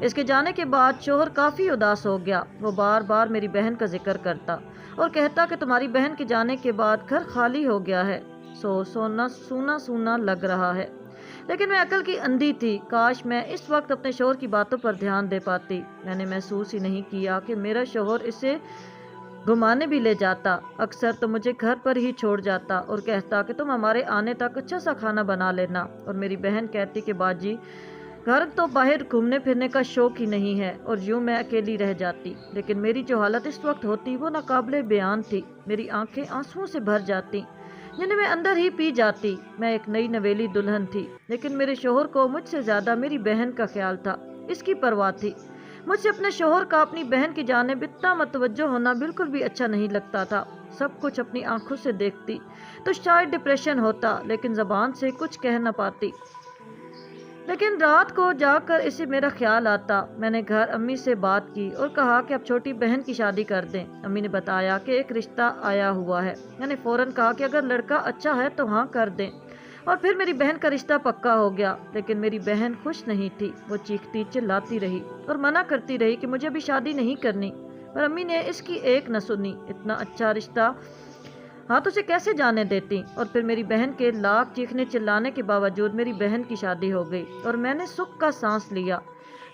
اس کے جانے کے بعد شوہر کافی اداس ہو گیا۔ وہ بار بار میری بہن کا ذکر کرتا اور کہتا کہ تمہاری بہن کے جانے کے بعد گھر خالی ہو گیا ہے، سونا سونا سونا لگ رہا ہے۔ لیکن میں عقل کی اندھی تھی، کاش میں اس وقت اپنے شوہر کی باتوں پر دھیان دے پاتی۔ میں نے محسوس ہی نہیں کیا کہ میرا شوہر اسے گھمانے بھی لے جاتا۔ اکثر تو مجھے گھر پر ہی چھوڑ جاتا اور کہتا کہ تم ہمارے آنے تک اچھا سا کھانا بنا لینا، اور میری بہن کہتی کہ باجی گھر تو باہر گھومنے پھرنے کا شوق ہی نہیں ہے، اور یوں میں اکیلی رہ جاتی۔ لیکن میری جو حالت اس وقت ہوتی وہ ناقابل بیان تھی۔ میری آنکھیں آنسوؤں سے بھر جاتی جنہیں میں اندر ہی پی جاتی۔ میں ایک نئی نویلی دلہن تھی، لیکن میرے شوہر کو مجھ سے زیادہ میری بہن کا خیال تھا، اس کی پرواہ تھی۔ مجھ سے اپنے شوہر کا اپنی بہن کی جانب اتنا متوجہ ہونا بالکل بھی اچھا نہیں لگتا تھا۔ سب کچھ اپنی آنکھوں سے دیکھتی تو شاید ڈپریشن ہوتا، لیکن زبان سے کچھ کہہ نہ پاتی۔ لیکن رات کو جا کر اسے میرا خیال آتا۔ میں نے گھر امی سے بات کی اور کہا کہ اب چھوٹی بہن کی شادی کر دیں۔ امی نے بتایا کہ ایک رشتہ آیا ہوا ہے۔ میں نے فوراً کہا کہ اگر لڑکا اچھا ہے تو ہاں کر دیں، اور پھر میری بہن کا رشتہ پکا ہو گیا۔ لیکن میری بہن خوش نہیں تھی، وہ چیختی چلاتی رہی اور منع کرتی رہی کہ مجھے ابھی شادی نہیں کرنی، پر امی نے اس کی ایک نہ سنی۔ اتنا اچھا رشتہ ہاتھوں سے کیسے جانے دیتی؟ اور پھر میری بہن کے لاکھ چیخنے چلانے کے باوجود میری بہن کی شادی ہو گئی اور میں نے سکھ کا سانس لیا۔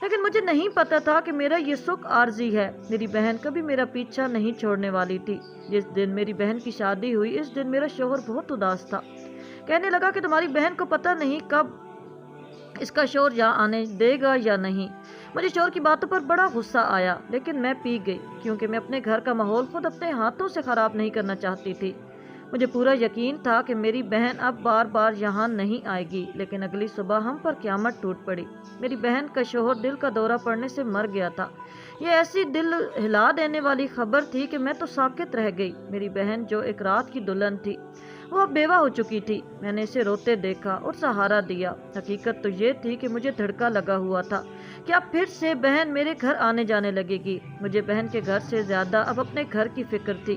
لیکن مجھے نہیں پتا تھا کہ میرا یہ سکھ عارضی ہے۔ میری بہن کبھی میرا پیچھا نہیں چھوڑنے والی تھی۔ جس دن میری بہن کی شادی ہوئی اس دن میرا شوہر بہت اداس تھا۔ کہنے لگا کہ تمہاری بہن کو پتہ نہیں کب اس کا شوہر یہاں آنے دے گا یا نہیں۔ مجھے شوہر کی باتوں پر بڑا غصہ آیا، لیکن میں پی گئی کیونکہ میں اپنے گھر کا ماحول خود اپنے ہاتھوں سے خراب نہیں کرنا چاہتی تھی۔ مجھے پورا یقین تھا کہ میری بہن اب بار بار یہاں نہیں آئے گی، لیکن اگلی صبح ہم پر قیامت ٹوٹ پڑی۔ میری بہن کا شوہر دل کا دورہ پڑنے سے مر گیا تھا۔ یہ ایسی دل ہلا دینے والی خبر تھی کہ میں تو ساکت رہ گئی۔ میری بہن جو ایک رات کی دلہن تھی وہ اب بیوہ ہو چکی تھی۔ میں نے اسے روتے دیکھا اور سہارا دیا۔ حقیقت تو یہ تھی کہ مجھے دھڑکا لگا ہوا تھا کہ اب پھر سے بہن میرے گھر آنے جانے لگے گی۔ مجھے بہن کے گھر سے زیادہ اب اپنے گھر کی فکر تھی۔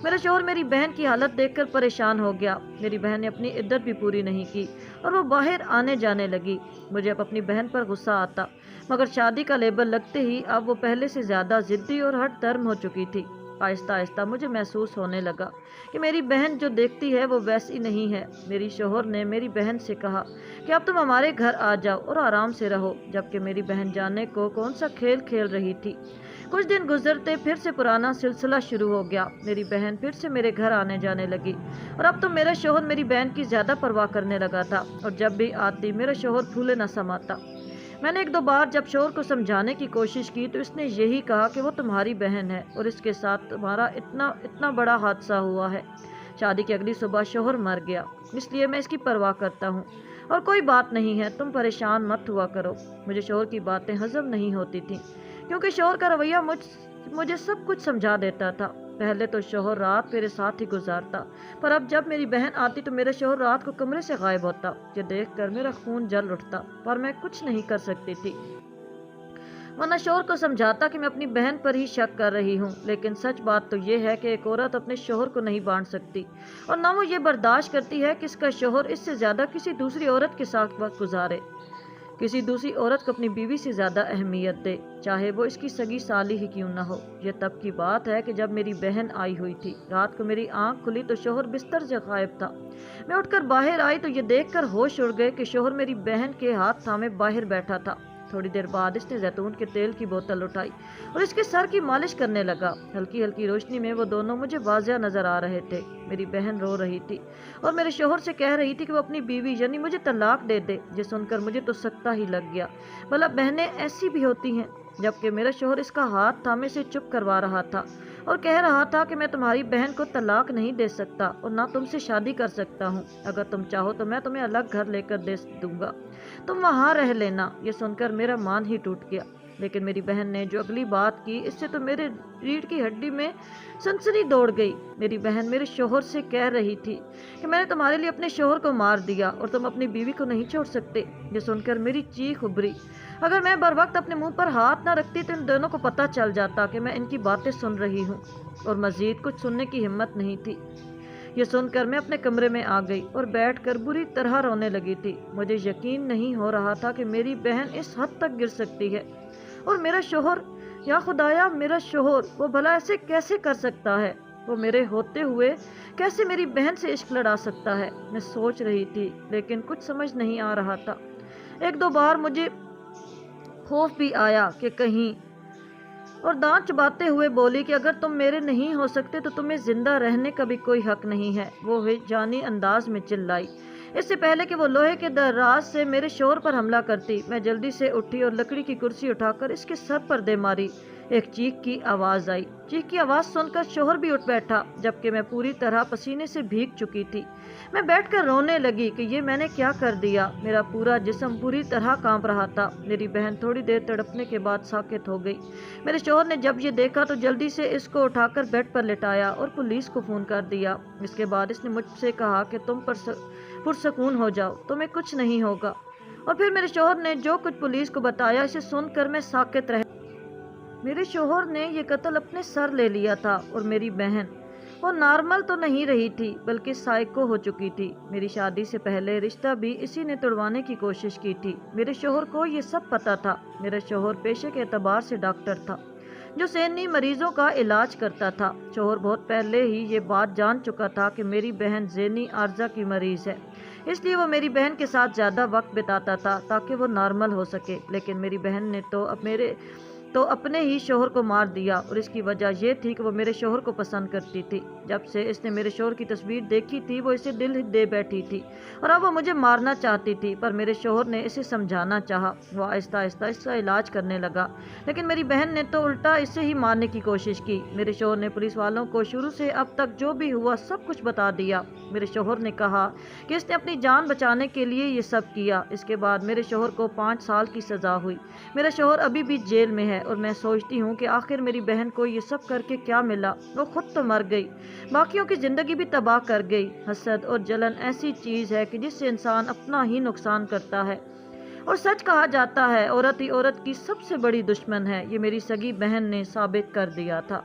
میرا شوہر میری بہن کی حالت دیکھ کر پریشان ہو گیا۔ میری بہن نے اپنی عدت بھی پوری نہیں کی اور وہ باہر آنے جانے لگی۔ مجھے اب اپنی بہن پر غصہ آتا، مگر شادی کا لیبل لگتے ہی اب وہ پہلے سے زیادہ ضدی اور ہٹ درم ہو چکی تھی۔ آہستہ آہستہ مجھے محسوس ہونے لگا کہ میری بہن جو دیکھتی ہے وہ ویسی نہیں ہے۔ میری شوہر نے میری بہن سے کہا کہ اب تم ہمارے گھر آ جاؤ اور آرام سے رہو، جبکہ میری بہن جانے کو کون سا کھیل کھیل رہی تھی۔ کچھ دن گزرتے پھر سے پرانا سلسلہ شروع ہو گیا۔ میری بہن پھر سے میرے گھر آنے جانے لگی، اور اب تو میرا شوہر میری بہن کی زیادہ پرواہ کرنے لگا تھا، اور جب بھی آتی میرا شوہر پھولے نہ سماتا۔ میں نے ایک دو بار جب شوہر کو سمجھانے کی کوشش کی تو اس نے یہی کہا کہ وہ تمہاری بہن ہے اور اس کے ساتھ تمہارا اتنا بڑا حادثہ ہوا ہے۔ شادی کی اگلی صبح شوہر مر گیا، اس لیے میں اس کی پرواہ کرتا ہوں، اور کوئی بات نہیں ہے، تم پریشان مت ہوا کرو۔ مجھے شوہر کی باتیں ہضم نہیں ہوتی تھیں کیونکہ شوہر کا رویہ مجھے سب کچھ سمجھا دیتا تھا۔ پہلے تو شوہر رات میرے ساتھ ہی گزارتا، پر اب جب میری بہن آتی تو میرا شوہر رات کو کمرے سے غائب ہوتا۔ یہ دیکھ کر میرا خون جل اٹھتا، پر میں کچھ نہیں کر سکتی تھی، ورنہ شوہر کو سمجھاتا کہ میں اپنی بہن پر ہی شک کر رہی ہوں۔ لیکن سچ بات تو یہ ہے کہ ایک عورت اپنے شوہر کو نہیں بانٹ سکتی، اور نہ وہ یہ برداشت کرتی ہے کہ اس کا شوہر اس سے زیادہ کسی دوسری عورت کے ساتھ وقت گزارے، کسی دوسری عورت کو اپنی بیوی سے زیادہ اہمیت دے، چاہے وہ اس کی سگی سالی ہی کیوں نہ ہو۔ یہ تب کی بات ہے کہ جب میری بہن آئی ہوئی تھی۔ رات کو میری آنکھ کھلی تو شوہر بستر سے غائب تھا۔ میں اٹھ کر باہر آئی تو یہ دیکھ کر ہوش اڑ گئے کہ شوہر میری بہن کے ہاتھ تھامے باہر بیٹھا تھا۔ تھوڑی دیر بعد اس نے زیتون کے تیل کی بوتل اٹھائی اور اس کے سر کی مالش کرنے لگا۔ ہلکی ہلکی روشنی میں وہ دونوں مجھے واضح نظر آ رہے تھے۔ میری بہن رو رہی تھی اور میرے شوہر سے کہہ رہی تھی کہ وہ اپنی بیوی یعنی مجھے طلاق دے دے۔ یہ سن کر مجھے تو سکتہ ہی لگ گیا، بھلا بہنیں ایسی بھی ہوتی ہیں؟ جبکہ میرا شوہر اس کا ہاتھ تھامے سے چپ کروا رہا تھا اور کہہ رہا تھا کہ میں تمہاری بہن کو طلاق نہیں دے سکتا اور نہ تم سے شادی کر سکتا ہوں۔ اگر تم چاہو تو میں تمہیں الگ گھر لے کر دے دوں گا، تم وہاں رہ لینا۔ یہ سن کر میرا مان ہی ٹوٹ گیا۔ لیکن میری بہن نے جو اگلی بات کی اس سے تو میرے ریڑھ کی ہڈی میں سنسنی دوڑ گئی۔ میری بہن میرے شوہر سے کہہ رہی تھی کہ میں نے تمہارے لیے اپنے شوہر کو مار دیا اور تم اپنی بیوی کو نہیں چھوڑ سکتے۔ یہ سن کر میری چیخ ابھری۔ اگر میں بر وقت اپنے منہ پر ہاتھ نہ رکھتی تو ان دونوں کو پتہ چل جاتا کہ میں ان کی باتیں سن رہی ہوں، اور مزید کچھ سننے کی ہمت نہیں تھی۔ یہ سن کر میں اپنے کمرے میں آ گئی اور بیٹھ کر بری طرح رونے لگی تھی۔ مجھے یقین نہیں ہو رہا تھا کہ میری بہن اس حد تک گر سکتی ہے۔ اور میرا شوہر، یا خدایا میرا شوہر، وہ بھلا ایسے کیسے کر سکتا ہے؟ وہ میرے ہوتے ہوئے کیسے میری بہن سے عشق لڑا سکتا ہے؟ میں سوچ رہی تھی لیکن کچھ سمجھ نہیں آ رہا تھا۔ ایک دو بار مجھے خوف بھی آیا کہ کہیں، اور دانت چباتے ہوئے بولی کہ اگر تم میرے نہیں ہو سکتے تو تمہیں زندہ رہنے کا بھی کوئی حق نہیں ہے۔ وہ جانی انداز میں چلائی۔ اس سے پہلے کہ وہ لوہے کے دراز سے میرے شوہر پر حملہ کرتی، میں جلدی سے اٹھی اور لکڑی کی کرسی اٹھا کر اس کے سر پر دے ماری۔ ایک چیخ کی آواز آئی۔ چیخ کی آواز سن کر شوہر بھی اٹھ بیٹھا، جبکہ میں پوری طرح پسینے سے بھیگ چکی تھی۔ میں بیٹھ کر رونے لگی کہ یہ میں نے کیا کر دیا۔ میرا پورا جسم پوری طرح کانپ رہا تھا۔ میری بہن تھوڑی دیر تڑپنے کے بعد ساکت ہو گئی۔ میرے شوہر نے جب یہ دیکھا تو جلدی سے اس کو اٹھا کر بیڈ پر لٹایا اور پولیس کو فون کر دیا۔ اس کے بعد اس نے مجھ سے کہا کہ تم پرسکون ہو جاؤ، تمہیں کچھ نہیں ہوگا۔ اور پھر میرے شوہر نے جو کچھ پولیس کو بتایا، اسے سن کر میں ساکت رہ۔ میرے شوہر نے یہ قتل اپنے سر لے لیا تھا، اور میری بہن، وہ نارمل تو نہیں رہی تھی بلکہ سائیکو ہو چکی تھی۔ میری شادی سے پہلے رشتہ بھی اسی نے توڑوانے کی کوشش کی تھی۔ میرے شوہر کو یہ سب پتا تھا۔ میرا شوہر پیشے کے اعتبار سے ڈاکٹر تھا جو ذہنی مریضوں کا علاج کرتا تھا۔ شوہر بہت پہلے ہی یہ بات جان چکا تھا کہ میری بہن ذہنی عارضہ کی مریض ہے، اس لیے وہ میری بہن کے ساتھ زیادہ وقت بتاتا تھا تاکہ وہ نارمل ہو سکے۔ لیکن میری بہن نے تو اپنے ہی شوہر کو مار دیا، اور اس کی وجہ یہ تھی کہ وہ میرے شوہر کو پسند کرتی تھی۔ جب سے اس نے میرے شوہر کی تصویر دیکھی تھی وہ اسے دل دے بیٹھی تھی، اور اب وہ مجھے مارنا چاہتی تھی، پر میرے شوہر نے اسے سمجھانا چاہا۔ وہ آہستہ آہستہ اس کا علاج کرنے لگا، لیکن میری بہن نے تو الٹا اسے ہی مارنے کی کوشش کی۔ میرے شوہر نے پولیس والوں کو شروع سے اب تک جو بھی ہوا سب کچھ بتا دیا۔ میرے شوہر نے کہا کہ اس نے اپنی جان بچانے کے لیے یہ سب کیا۔ اس کے بعد میرے شوہر کو 5 سال کی سزا ہوئی۔ میرا شوہر ابھی بھی جیل میں ہے، اور میں سوچتی ہوں کہ آخر میری بہن کو یہ سب کر کے کیا ملا؟ وہ خود تو مر گئی، باقیوں کی زندگی بھی تباہ کر گئی۔ حسد اور جلن ایسی چیز ہے کہ جس سے انسان اپنا ہی نقصان کرتا ہے، اور سچ کہا جاتا ہے عورت ہی عورت کی سب سے بڑی دشمن ہے۔ یہ میری سگی بہن نے ثابت کر دیا تھا۔